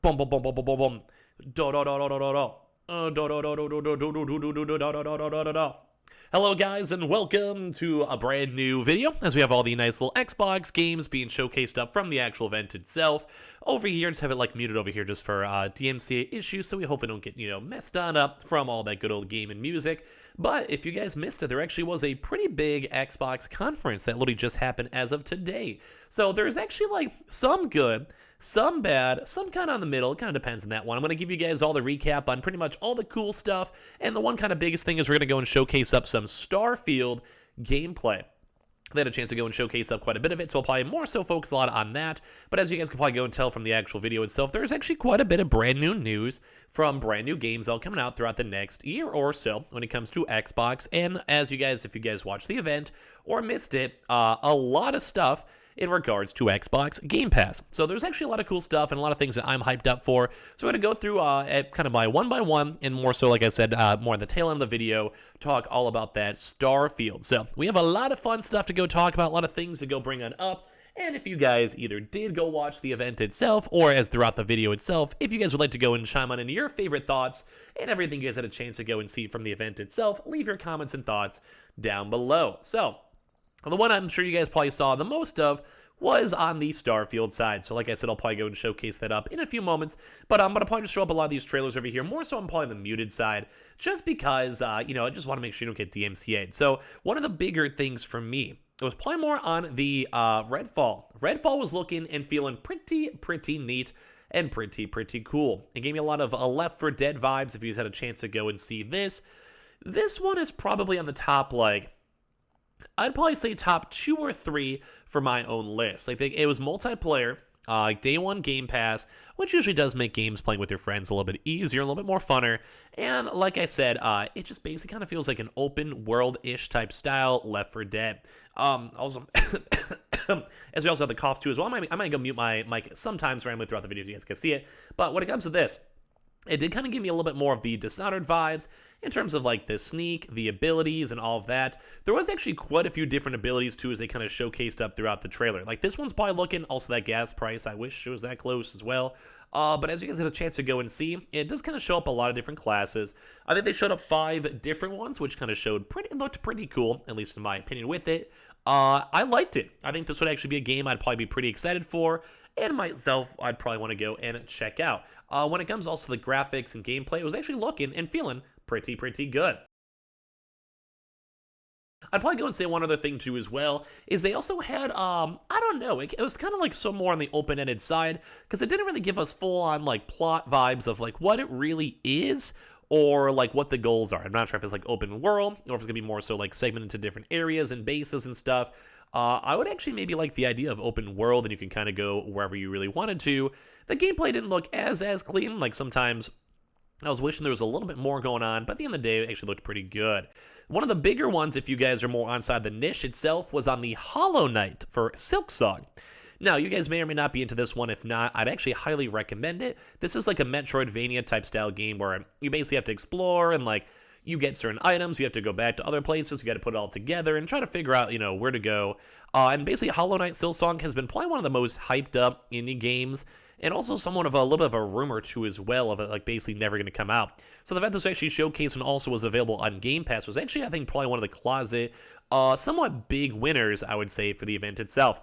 Boom, boom, boom, boom, boom, boom, boom. Do, do, do, do, do, do, do. Do, do, do, do, do, do, do, do, do, do, do, do, do, do, do, do. Hello guys and welcome to a brand new video as we have all the nice little Xbox games being showcased up from the actual event itself. Over here, just have it like muted over here just for DMCA issues, so we hopefully don't get, messed on up from all that good old game and music. But if you guys missed it, there actually was a pretty big Xbox conference that literally just happened as of today. So there's actually like some good, some bad, some kind of in the middle. It kind of depends on that one. I'm going to give you guys all the recap on pretty much all the cool stuff. And the one kind of biggest thing is we're going to go and showcase up some Starfield gameplay. They had a chance to go and showcase up quite a bit of it, so I'll probably more so focus a lot on that. But as you guys can probably go and tell from the actual video itself, there's actually quite a bit of brand new news from brand new games all coming out throughout the next year or so when it comes to Xbox. And as you guys, if you guys watched the event or missed it, a lot of stuff in regards to Xbox Game Pass. So there's actually a lot of cool stuff and a lot of things that I'm hyped up for. So we're going to go through kind of by one, and more so, like I said, more in the tail end of the video, talk all about that Starfield. So we have a lot of fun stuff to go talk about, a lot of things to go bring on up. And if you guys either did go watch the event itself or as throughout the video itself, if you guys would like to go and chime on into your favorite thoughts and everything you guys had a chance to go and see from the event itself, leave your comments and thoughts down below. So the one I'm sure you guys probably saw the most of was on the Starfield side. So like I said, I'll probably go and showcase that up in a few moments. But I'm going to probably just show up a lot of these trailers over here. More so I'm probably on the muted side just because, I just want to make sure you don't get DMCA'd. So one of the bigger things for me, it was probably more on the Redfall. Redfall was looking and feeling pretty neat and pretty cool. It gave me a lot of Left 4 Dead vibes if you guys had a chance to go and see this. This one is probably on the top, I'd probably say top 2 or 3 for my own list. It was multiplayer, day one Game Pass, which usually does make games playing with your friends a little bit easier, a little bit more funner. And like I said, it just basically kind of feels like an open world-ish type style Left 4 Dead. Also, as we also have the coughs too as well. I might go mute my mic sometimes randomly throughout the video so you guys can see it. But when it comes to this, it did kind of give me a little bit more of the Dishonored vibes in terms of the sneak, the abilities, and all of that. There was actually quite a few different abilities too as they kind of showcased up throughout the trailer. This one's probably looking, also that gas price, I wish it was that close as well. But as you guys had a chance to go and see, it does kind of show up a lot of different classes. I think they showed up 5 different ones, which kind of looked pretty cool, at least in my opinion with it. I liked it. I think this would actually be a game I'd probably be pretty excited for, and myself, I'd probably want to go and check out. When it comes also to the graphics and gameplay, it was actually looking and feeling pretty good. I'd probably go and say one other thing too as well, is they also had, I don't know, it was kind of some more on the open-ended side, because it didn't really give us full-on plot vibes of what it really is, or what the goals are. I'm not sure if it's open world, or if it's gonna be more so segmented into different areas and bases and stuff. I would actually maybe like the idea of open world and you can kind of go wherever you really wanted to. The gameplay didn't look as clean. Sometimes I was wishing there was a little bit more going on, but at the end of the day, it actually looked pretty good. One of the bigger ones, if you guys are more inside the niche itself, was on the Hollow Knight for Silksong. Now, you guys may or may not be into this one. If not, I'd actually highly recommend it. This is a Metroidvania type style game where you basically have to explore and you get certain items, you have to go back to other places, you got to put it all together and try to figure out, where to go. And basically, Hollow Knight Silksong has been probably one of the most hyped up indie games, and also somewhat of a little bit of a rumor too as well of it basically never going to come out. So the fact this actually showcased and also was available on Game Pass was actually, I think, probably one of the closet, somewhat big winners, I would say, for the event itself.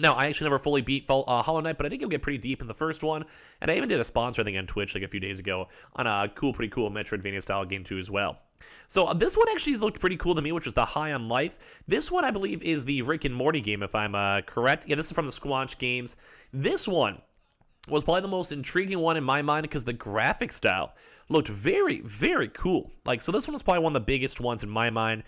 Now, I actually never fully beat Hollow Knight, but I did get pretty deep in the first one, and I even did a sponsor thing on Twitch a few days ago on a pretty cool Metroidvania-style game too as well. So this one actually looked pretty cool to me, which was the High on Life. This one, I believe, is the Rick and Morty game, if I'm correct. Yeah, this is from the Squanch Games. This one was probably the most intriguing one in my mind because the graphic style looked very cool. So this one was probably one of the biggest ones in my mind.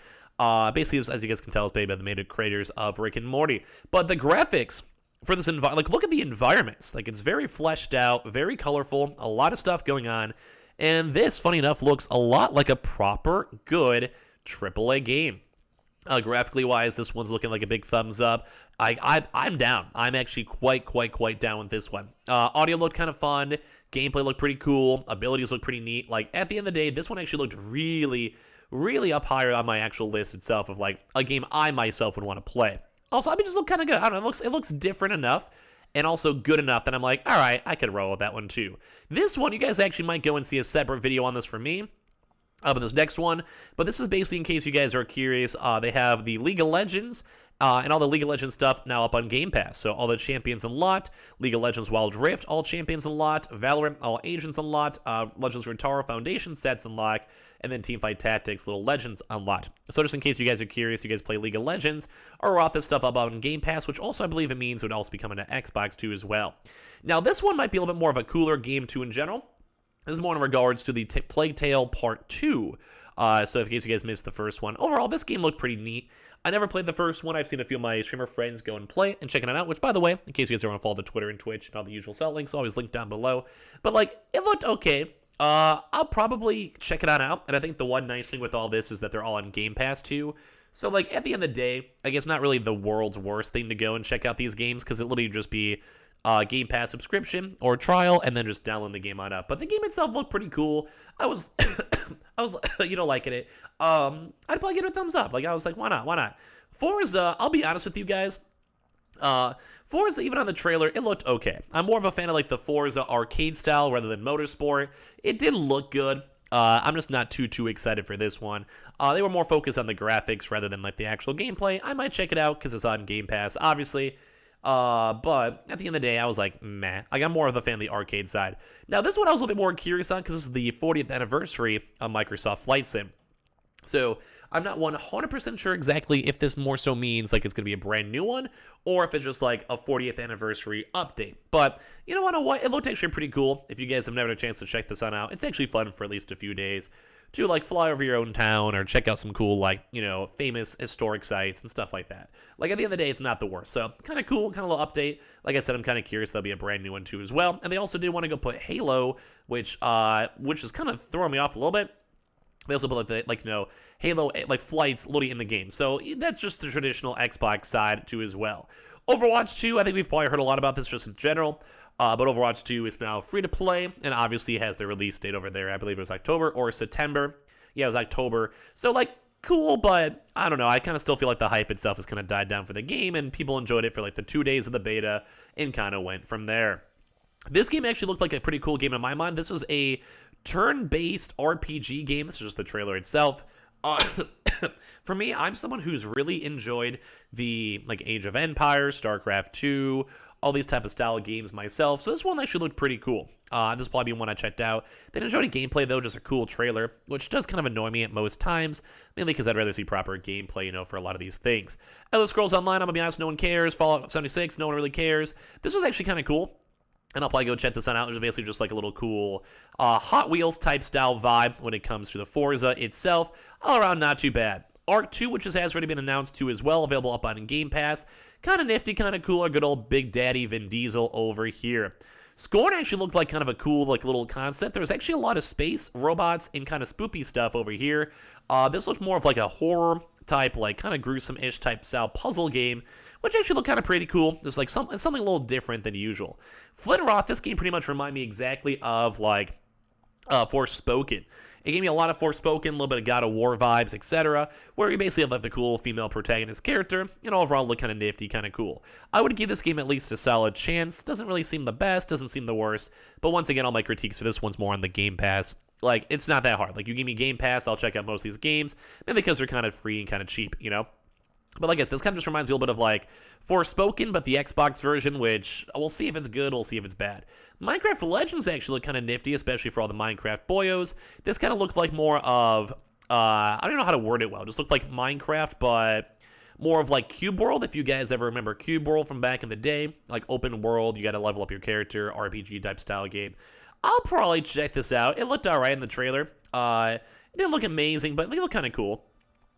Basically, as you guys can tell, it's made by the creators of Rick and Morty. But the graphics for this environment, look at the environments. It's very fleshed out, very colorful, a lot of stuff going on. And this, funny enough, looks a lot like a proper, good AAA game. Graphically wise, this one's looking like a big thumbs up. I'm down. I'm actually quite down with this one. Audio looked kind of fun. Gameplay looked pretty cool. Abilities looked pretty neat. At the end of the day, this one actually looked really up higher on my actual list itself of a game I myself would want to play. Also, just looked kind of good. I don't know, it looks different enough. and also good enough that I'm like, all right, I could roll with that one too. This one, you guys actually might go and see a separate video on this from me up in this next one, but this is basically in case you guys are curious. They have the League of Legends and all the League of Legends stuff now up on Game Pass. So all the champions unlocked, League of Legends Wild Rift, all champions unlocked, Valorant, all agents unlocked, Legends Runeterra Foundation sets unlocked, and then Teamfight Tactics, Little Legends unlocked. So just in case you guys are curious, you guys play League of Legends, or brought this stuff up on Game Pass, which also I believe it means would also be coming to Xbox too as well. Now this one might be a little bit more of a cooler game too in general. This is more in regards to the Plague Tale Part 2. So in case you guys missed the first one, overall, this game looked pretty neat. I never played the first one. I've seen a few of my streamer friends go and play it and checking it out, which, by the way, in case you guys don't want to follow the Twitter and Twitch and all the usual sell links, always linked down below. But, like, it looked okay. I'll probably check it on out, and I think the one nice thing with all this is that they're all on Game Pass, too. So, like, at the end of the day, I guess not really the world's worst thing to go and check out these games, because it literally just be Game Pass subscription or trial, and then just download the game on up. But the game itself looked pretty cool. I was, liking it. I'd probably give it a thumbs up. Like, I was like, why not? Forza, I'll be honest with you guys. Forza, even on the trailer, it looked okay. I'm more of a fan of, like, the Forza arcade style rather than motorsport. It did look good. I'm just not too excited for this one. They were more focused on the graphics rather than, like, the actual gameplay. I might check it out because it's on Game Pass, obviously. But at the end of the day, I was like, meh. I got more of a fan of the arcade side. Now, this one I was a little bit more curious on because this is the 40th anniversary of Microsoft Flight Sim. So I'm not 100% sure exactly if this more so means like it's going to be a brand new one or if it's just like a 40th anniversary update. But you know what? It looked actually pretty cool. If you guys have never had a chance to check this one out, it's actually fun for at least a few days to like fly over your own town or check out some cool like, famous historic sites and stuff like that. Like at the end of the day, it's not the worst. So kind of cool, kind of little update. Like I said, I'm kind of curious there'll be a brand new one too as well. And they also did want to go put Halo, which is kind of throwing me off a little bit. They also put Halo like flights literally in the game. So that's just the traditional Xbox side too as well. Overwatch 2, I think we've probably heard a lot about this just in general. But Overwatch 2 is now free to play and obviously has their release date over there. I believe it was October or September. Yeah, it was October. So like cool, but I don't know. I kind of still feel like the hype itself has kind of died down for the game and people enjoyed it for like the 2 days of the beta and kind of went from there. This game actually looked like a pretty cool game in my mind. This was a turn-based RPG game. This is just the trailer itself. For me, I'm someone who's really enjoyed the like Age of Empires, StarCraft 2, all these type of style of games myself. So this one actually looked pretty cool. This will probably be one I checked out. Didn't enjoy the gameplay though, just a cool trailer, which does kind of annoy me at most times, mainly because I'd rather see proper gameplay, for a lot of these things. Elder Scrolls Online, I'm gonna be honest, no one cares. Fallout 76, no one really cares. This was actually kind of cool. And I'll probably go check this one out. It's basically just like a little cool Hot Wheels type style vibe when it comes to the Forza itself. All around, not too bad. Arc 2, which has already been announced too as well, available up on Game Pass. Kind of nifty, kind of cool. Our good old Big Daddy Vin Diesel over here. Scorn actually looked like kind of a cool like little concept. There was actually a lot of space, robots, and kind of spoopy stuff over here. This looked more of like a horror type, like kind of gruesome-ish type style puzzle game, which actually looked kind of pretty cool. Just like something a little different than usual. Flynnroth, this game pretty much reminded me exactly of like Forspoken. It gave me a lot of Forspoken, a little bit of God of War vibes, etc., where you basically have like the cool female protagonist character, and overall look kind of nifty, kind of cool. I would give this game at least a solid chance. Doesn't really seem the best, doesn't seem the worst, but once again, all my critiques for this one's more on the Game Pass. Like, it's not that hard. Like, you give me Game Pass, I'll check out most of these games, mainly because they're kind of free and kind of cheap, But like I said, this kind of just reminds me a little bit of like Forspoken, but the Xbox version, which we'll see if it's good, we'll see if it's bad. Minecraft Legends actually look kind of nifty, especially for all the Minecraft boyos. This kind of looked like more of, I don't know how to word it well, it just looked like Minecraft, but more of like Cube World, if you guys ever remember Cube World from back in the day. Like open world, you got to level up your character, RPG type style game. I'll probably check this out. It looked alright in the trailer. It didn't look amazing, but it looked kind of cool.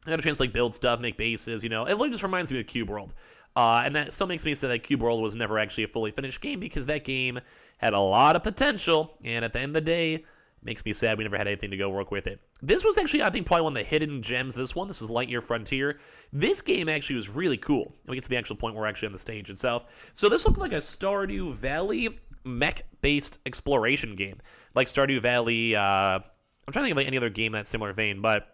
I got a chance to like build stuff, make bases, It really just reminds me of Cube World. And that still makes me say that Cube World was never actually a fully finished game because that game had a lot of potential. And at the end of the day, makes me sad we never had anything to go work with it. This was actually, I think, probably one of the hidden gems. This is Lightyear Frontier. This game actually was really cool. And we get to the actual point where we're actually on the stage itself. So this looked like a Stardew Valley mech-based exploration game. Like Stardew Valley, I'm trying to think of like any other game in that similar vein, but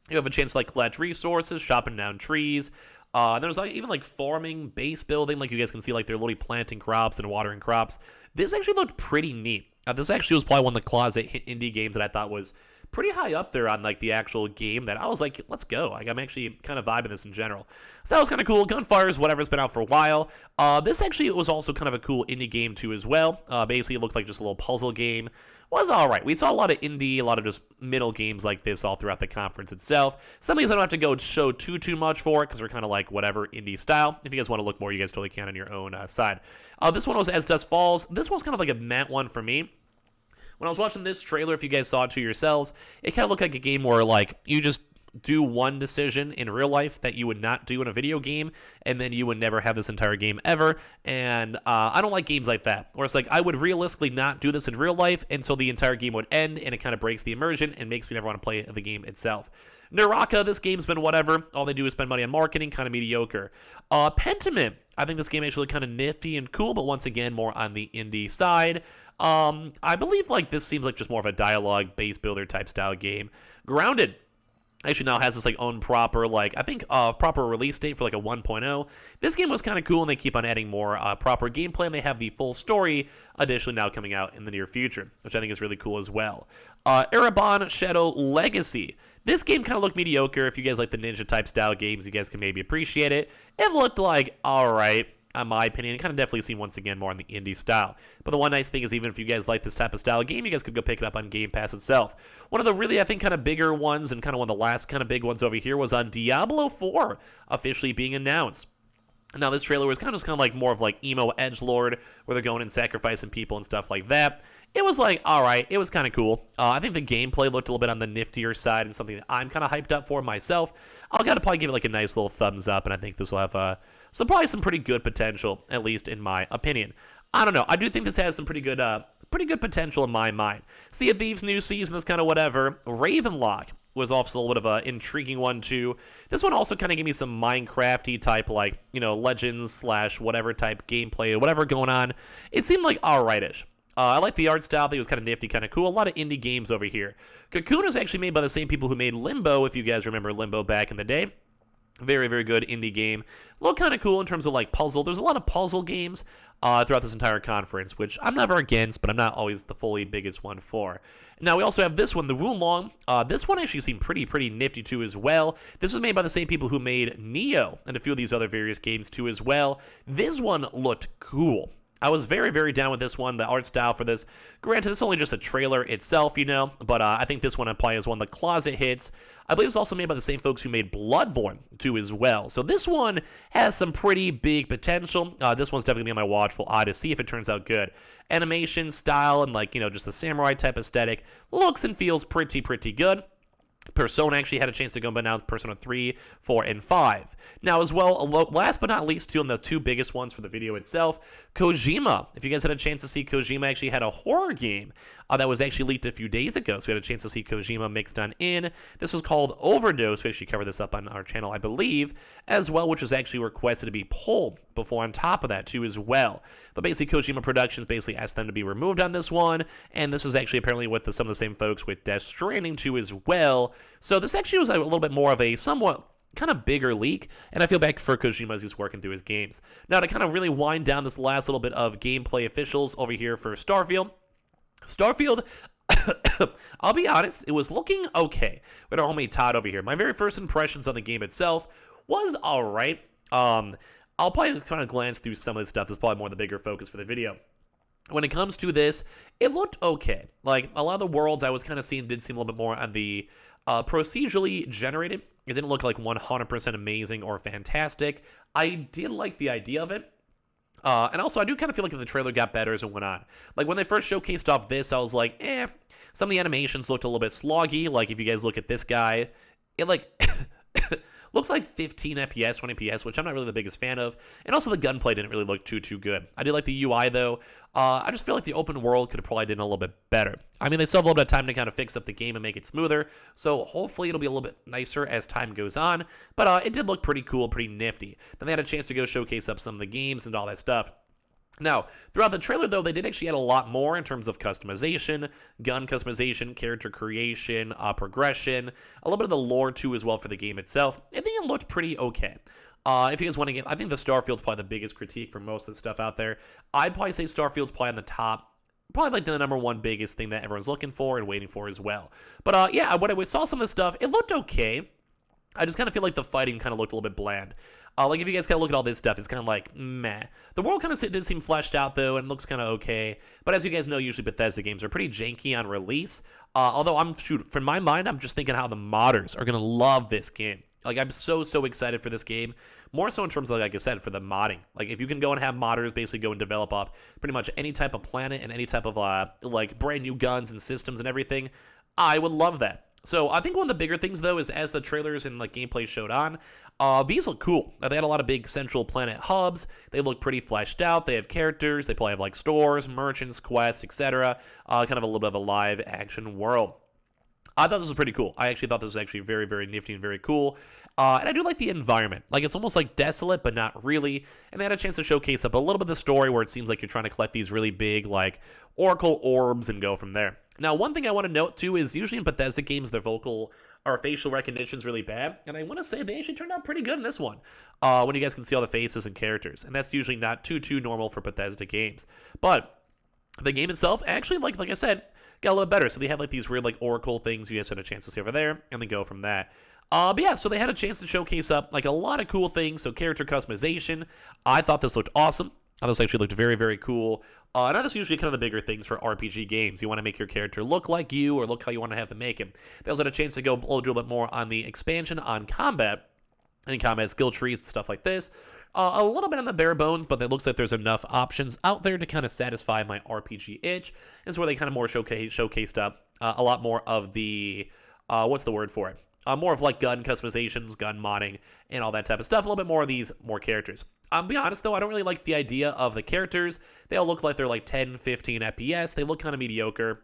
you have a chance to like collect resources, chopping down trees, And there's like even like farming, base building, like you guys can see, like they're literally planting crops and watering crops. This actually looked pretty neat. This actually was probably one of the closet hit indie games that I thought was pretty high up there on like the actual game that I was like, let's go. Like I'm actually kind of vibing this in general. So that was kind of cool. Gunfire's whatever's been out for a while. This actually was also kind of a cool indie game too as well. Basically it looked like just a little puzzle game. Was all right. We saw a lot of indie, a lot of just middle games like this all throughout the conference itself. Some of these I don't have to go show too much for because they're kind of like whatever indie style. If you guys want to look more, you guys totally can on your own side. This one was As Dusk Falls. This one's kind of like a matte one for me. When I was watching this trailer, if you guys saw it to yourselves, it kind of looked like a game where like you just do one decision in real life that you would not do in a video game, and then you would never have this entire game ever. And I don't like games like that, where it's like I would realistically not do this in real life, and so the entire game would end, and it kind of breaks the immersion and makes me never want to play the game itself. Naraka, this game's been whatever. All they do is spend money on marketing, kind of mediocre. Pentiment, I think this game actually kind of nifty and cool, but once again, more on the indie side. I believe like this seems like just more of a dialogue base builder type style game. Grounded actually now has this like own proper like I think proper release date for like a 1.0. This game was kind of cool, and they keep on adding more proper gameplay, and they have the full story additionally now coming out in the near future, which I think is really cool as well. Erebon Shadow Legacy. This game kind of looked mediocre. If you guys like the ninja type style games, you guys can maybe appreciate it. It looked like all right. In my opinion, it kind of definitely seemed once again more on the indie style. But the one nice thing is even if you guys like this type of style game, you guys could go pick it up on Game Pass itself. One of the really, I think, kind of bigger ones and kind of one of the last kind of big ones over here was on Diablo 4 officially being announced. Now, this trailer was kind of like more of like emo edgelord, where they're going and sacrificing people and stuff like that. It was like, all right, it was kind of cool. I think the gameplay looked a little bit on the niftier side and something that I'm kind of hyped up for myself. I'll gotta probably give it like a nice little thumbs up, and I think this will have probably some pretty good potential, at least in my opinion. I don't know. I do think this has some pretty good potential in my mind. Sea of Thieves new season is kind of whatever. Ravenlock was also a little bit of an intriguing one too. This one also kind of gave me some Minecrafty type, like, you know, Legends / whatever type gameplay or whatever going on. It seemed like alrightish. I like the art style. I think it was kind of nifty, kind of cool. A lot of indie games over here. Cocoon is actually made by the same people who made Limbo, if you guys remember Limbo back in the day. Very, very good indie game. Look kind of cool in terms of like puzzle. There's a lot of puzzle games throughout this entire conference, which I'm never against, but I'm not always the fully biggest one for. Now we also have this one, the Wulong. This one actually seemed pretty nifty too as well. This was made by the same people who made Neo and a few of these other various games too as well. This one looked cool. I was very, very down with this one, the art style for this. Granted, this is only just a trailer itself, you know, but I think this one probably is one of the closet hits. I believe it's also made by the same folks who made Bloodborne, too, as well. So this one has some pretty big potential. This one's definitely going to be on my watchful eye to see if it turns out good. Animation, style, and, like, you know, just the samurai type aesthetic looks and feels pretty good. Persona actually had a chance to go and announce Persona 3, 4, and 5. Now, as well, last but not least, on the two biggest ones for the video itself, Kojima. If you guys had a chance to see, Kojima actually had a horror game that was actually leaked a few days ago, so we had a chance to see Kojima mixed on in. This was called Overdose. We actually covered this up on our channel, I believe, as well, which was actually requested to be pulled before on top of that, too, as well. But basically, Kojima Productions basically asked them to be removed on this one, and this was actually apparently with some of the same folks with Death Stranding, too, as well. So this actually was a little bit more of a somewhat kind of bigger leak, and I feel bad for Kojima as he's working through his games. Now, to kind of really wind down this last little bit of gameplay officials over here for Starfield, I'll be honest, it was looking okay with our homie Todd over here. My very first impressions on the game itself was alright. I'll probably try to glance through some of this stuff. This is probably more the bigger focus for the video. When it comes to this, it looked okay. Like, a lot of the worlds I was kind of seeing did seem a little bit more on the procedurally generated. It didn't look like 100% amazing or fantastic. I did like the idea of it. And also, I do kind of feel like the trailer got better as it went on. Like, when they first showcased off this, I was like, some of the animations looked a little bit sloggy. Like, if you guys look at this guy, it, like, looks like 15 FPS, 20 FPS, which I'm not really the biggest fan of. And also, the gunplay didn't really look too good. I did like the UI, though. I just feel like the open world could have probably done a little bit better. I mean, they still have a little bit of time to kind of fix up the game and make it smoother, so hopefully it'll be a little bit nicer as time goes on. But it did look pretty cool, pretty nifty. Then they had a chance to go showcase up some of the games and all that stuff. Now, throughout the trailer, though, they did actually add a lot more in terms of customization, gun customization, character creation, progression, a little bit of the lore, too, as well for the game itself. I think it looked pretty okay. If you guys want to get, I think the Starfield's probably the biggest critique for most of the stuff out there. I'd probably say Starfield's probably on the top. Probably like the number one biggest thing that everyone's looking for and waiting for as well. But yeah, when I saw some of this stuff, it looked okay. I just kind of feel like the fighting kind of looked a little bit bland. Like, if you guys kind of look at all this stuff, it's kind of like, meh. The world kind of did seem fleshed out, though, and looks kind of okay. But as you guys know, usually Bethesda games are pretty janky on release. Although, from my mind, I'm just thinking how the modders are going to love this game. Like, I'm so excited for this game. More so in terms of, like I said, for the modding. Like, if you can go and have modders basically go and develop up pretty much any type of planet and any type of, like, brand new guns and systems and everything, I would love that. So I think one of the bigger things, though, is as the trailers and like gameplay showed on, these look cool. They had a lot of big central planet hubs. They look pretty fleshed out. They have characters. They probably have like stores, merchants, quests, etc. Kind of a little bit of a live action world. I thought this was pretty cool. I actually thought this was actually very nifty and very cool. And I do like the environment. Like, it's almost like desolate, but not really. And they had a chance to showcase up a little bit of the story where it seems like you're trying to collect these really big, like, oracle orbs and go from there. Now, one thing I want to note, too, is usually in Bethesda games, their facial recognition is really bad. And I want to say they actually turned out pretty good in this one. When you guys can see all the faces and characters. And that's usually not too normal for Bethesda games. But the game itself, actually, like I said, got a little bit better. So they had like these weird like oracle things you guys had a chance to see over there, and then go from that. But yeah, so they had a chance to showcase up like a lot of cool things. So character customization, I thought this looked awesome. I thought this actually looked very cool. And that's usually kind of the bigger things for RPG games. You want to make your character look like you, or look how you want to have them make him. They also had a chance to go a little bit more on the expansion on combat and combat skill trees and stuff like this. A little bit on the bare bones, but it looks like there's enough options out there to kind of satisfy my RPG itch. And so where they kind of more showcased up a lot more of the, what's the word for it? More of like gun customizations, gun modding, and all that type of stuff. A little bit more of these, more characters. Be honest though, I don't really like the idea of the characters. They all look like they're like 10, 15 FPS. They look kind of mediocre.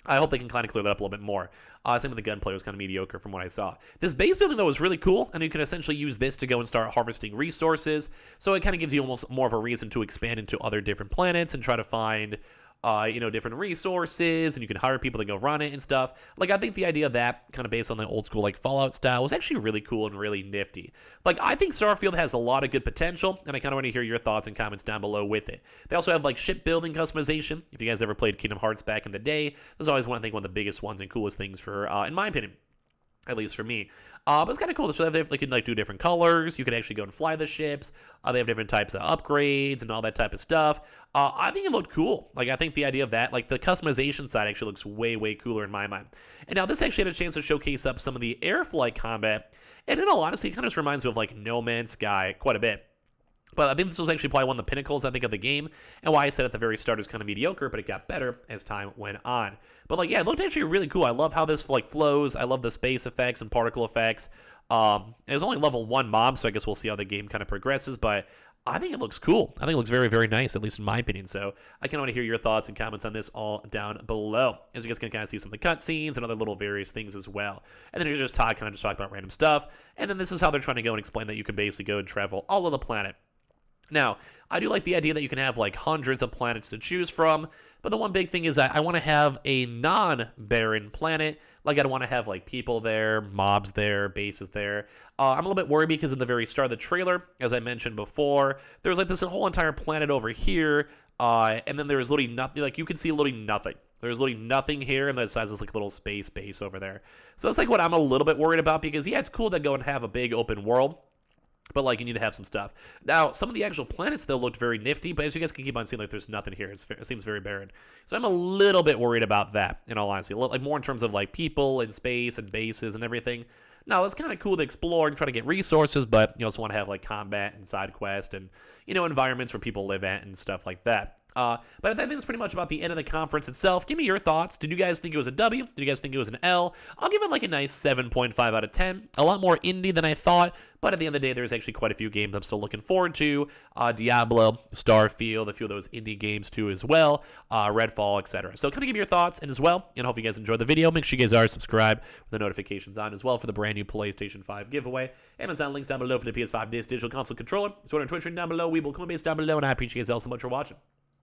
I hope they can kind of clear that up a little bit more. Same with the gunplay was kind of mediocre from what I saw. This base building, though, was really cool, and you can essentially use this to go and start harvesting resources. So it kind of gives you almost more of a reason to expand into other different planets and try to find, different resources, and you can hire people to go run it and stuff. Like, I think the idea of that, kind of based on the old school, like, Fallout style, was actually really cool and really nifty. Like, I think Starfield has a lot of good potential, and I kind of want to hear your thoughts and comments down below with it. They also have, like, shipbuilding customization. If you guys ever played Kingdom Hearts back in the day, there's always one of the biggest ones and coolest things for, in my opinion, at least for me. But it's kind of cool. So they can like do different colors. You can actually go and fly the ships. They have different types of upgrades and all that type of stuff. I think it looked cool. Like, I think the idea of that, like the customization side actually looks way cooler in my mind. And now this actually had a chance to showcase up some of the air flight combat. And in all honesty, it kind of just reminds me of like No Man's Sky quite a bit. But I think this was actually probably one of the pinnacles, I think, of the game, and why I said at the very start it was kind of mediocre, but it got better as time went on. But, like, yeah, it looked actually really cool. I love how this, like, flows. I love the space effects and particle effects. It was only level 1 mob, so I guess we'll see how the game kind of progresses, but I think it looks cool. I think it looks very nice, at least in my opinion. So I kind of want to hear your thoughts and comments on this all down below, as you guys can kind of see some of the cutscenes and other little various things as well. And then here's just Todd kind of just talk about random stuff, and then this is how they're trying to go and explain that you can basically go and travel all of the planet. Now, I do like the idea that you can have like hundreds of planets to choose from, but the one big thing is that I want to have a non-barren planet. Like, I don't want to have like people there, mobs there, bases there. I'm a little bit worried because in the very start of the trailer, as I mentioned before, there was like this whole entire planet over here, and then there was literally nothing. Like, you can see literally nothing. There's literally nothing here, and that size is like a little space base over there. So that's like what I'm a little bit worried about, because yeah, it's cool to go and have a big open world, but, like, you need to have some stuff. Now, some of the actual planets, though, looked very nifty, but as you guys can keep on seeing, like, there's nothing here. It seems very barren. So I'm a little bit worried about that, in all honesty. Like, more in terms of, like, people and space and bases and everything. Now, it's kind of cool to explore and try to get resources, but you also want to have, like, combat and side quest and, environments where people live at and stuff like that. But I think it's pretty much about the end of the conference itself. Give me your thoughts. Did you guys think it was a W? Did you guys think it was an L? I'll give it like a nice 7.5 out of 10. A lot more indie than I thought, but at the end of the day, there's actually quite a few games I'm still looking forward to. Diablo, Starfield, a few of those indie games too as well, Redfall, etc. So kind of give me your thoughts, and as well, and hope you guys enjoyed the video. Make sure you guys are subscribed with the notifications on as well for the brand new PlayStation 5 giveaway. Amazon links down below for the PS5 Digital Console controller. So on Twitch down below, Weeble Coinbase down below, and I appreciate you guys all so much for watching.